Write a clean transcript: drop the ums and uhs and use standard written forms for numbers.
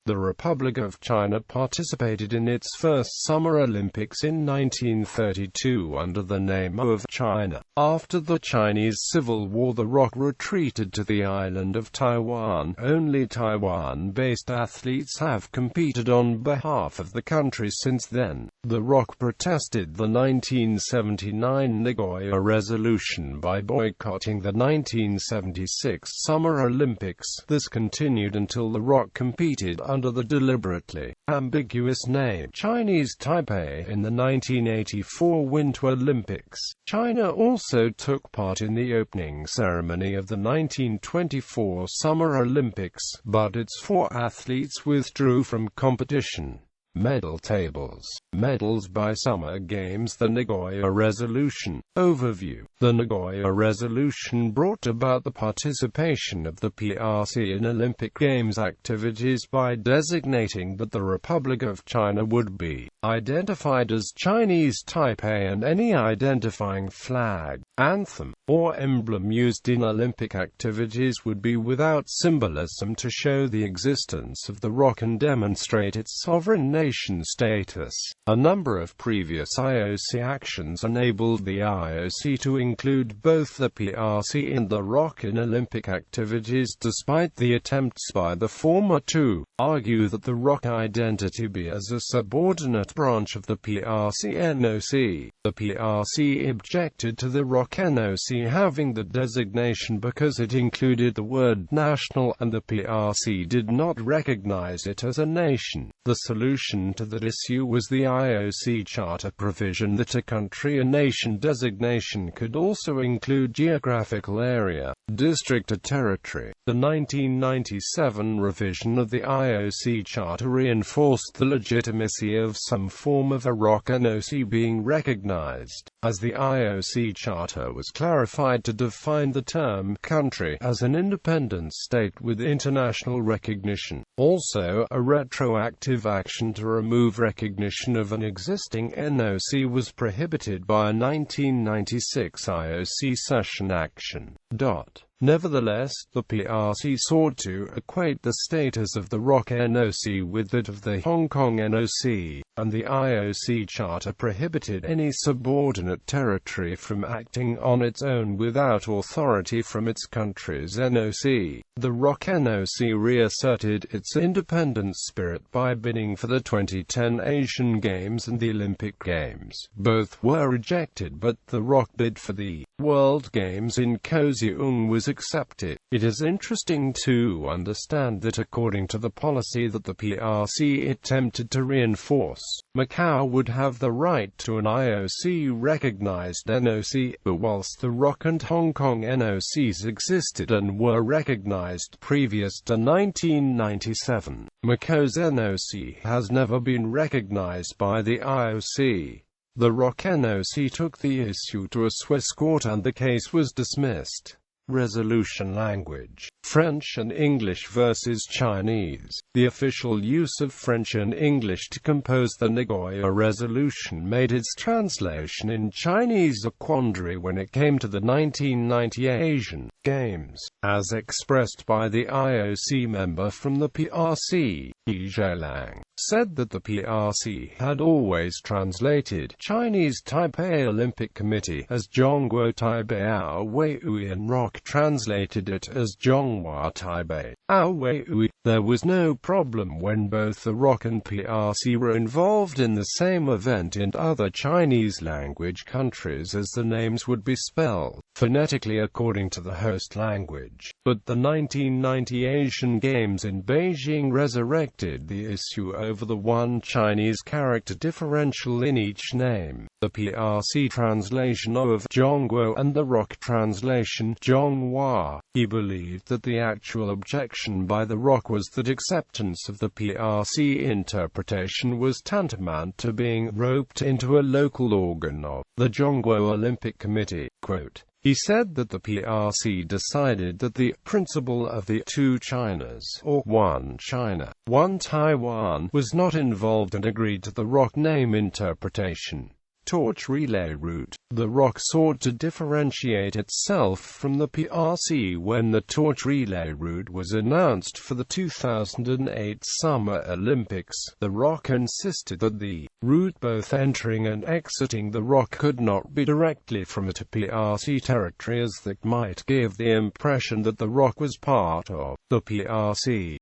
The Republic of China participated in its first Summer Olympics in 1932 under the name of China. After the Chinese Civil War, the ROC retreated to the island of Taiwan. Only Taiwan-based athletes have competed on behalf of the country since then. The ROC protested the 1979 Nagoya Resolution by boycotting the 1976 Summer Olympics. This continued until the ROC competed under the deliberately ambiguous name Chinese Taipei in the 1984 Winter Olympics. China also took part in the opening ceremony of the 1924 Summer Olympics, but its 4 athletes withdrew from competition. Medal tables. Medals by Summer Games. The Nagoya Resolution. Overview. The Nagoya Resolution brought about the participation of the PRC in Olympic Games activities by designating that the Republic of China would be identified as Chinese Taipei, and any identifying flag, anthem, or emblem used in Olympic activities would be without symbolism to show the existence of the ROC and demonstrate its sovereign nation status. A number of previous IOC actions enabled the IOC to include both the PRC and the ROC in Olympic activities, despite the attempts by the former to argue that the ROC identity be as a subordinate branch of the PRC-NOC. The PRC objected to the ROC-NOC having the designation because it included the word national, and the PRC did not recognize it as a nation. The solution to that issue was the IOC Charter provision that a country or nation designation could also include geographical area, district or territory. The 1997 revision of the IOC Charter reinforced the legitimacy of some form of a ROC-NOC being recognized, as the IOC Charter was clarified to define the term country as an independent state with international recognition. Also, a retroactive action to remove recognition of an existing NOC was prohibited by a 1996 IOC session action. Nevertheless, the PRC sought to equate the status of the ROC-NOC with that of the Hong Kong NOC, and the IOC Charter prohibited any subordinate territory from acting on its own without authority from its country's NOC. The ROC-NOC reasserted its independent spirit by bidding for the 2010 Asian Games and the Olympic Games. Both were rejected, but the ROC bid for the World Games in Kaohsiung was accepted. It is interesting to understand that according to the policy that the PRC attempted to reinforce, Macau would have the right to an IOC-recognized NOC, but whilst the ROC and Hong Kong NOCs existed and were recognized previous to 1997, Macau's NOC has never been recognized by the IOC. The ROC-NOC took the issue to a Swiss court and the case was dismissed. Resolution language. French and English versus Chinese. The official use of French and English to compose the Nagoya Resolution made its translation in Chinese a quandary when it came to the 1990 Asian Games, as expressed by the IOC member from the PRC, Yi Zhelang, said that the PRC had always translated Chinese Taipei Olympic Committee as Zhongguo Taipei Ao Weihui, and ROC translated it as Zhonghua Taipei Ao Weihui. There was no problem when both the ROC and PRC were involved in the same event in other Chinese language countries, as the names would be spelled phonetically according to the host language. But the 1990 Asian Games in Beijing resurrected the issue over the one Chinese character differential in each name. The PRC translation of Zhongguo and the ROC translation Zhonghua. He believed that the actual objection by the ROC was that acceptance of the PRC interpretation was tantamount to being roped into a local organ of the Zhongguo Olympic Committee. Quote, he said that the PRC decided that the principle of the two Chinas, or one China, one Taiwan, was not involved and agreed to the ROC name interpretation. torch relay route. The ROC sought to differentiate itself from the PRC when the torch relay route was announced for the 2008 Summer Olympics. The ROC insisted that the route both entering and exiting the ROC could not be directly from to PRC territory, as that might give the impression that the ROC was part of the PRC.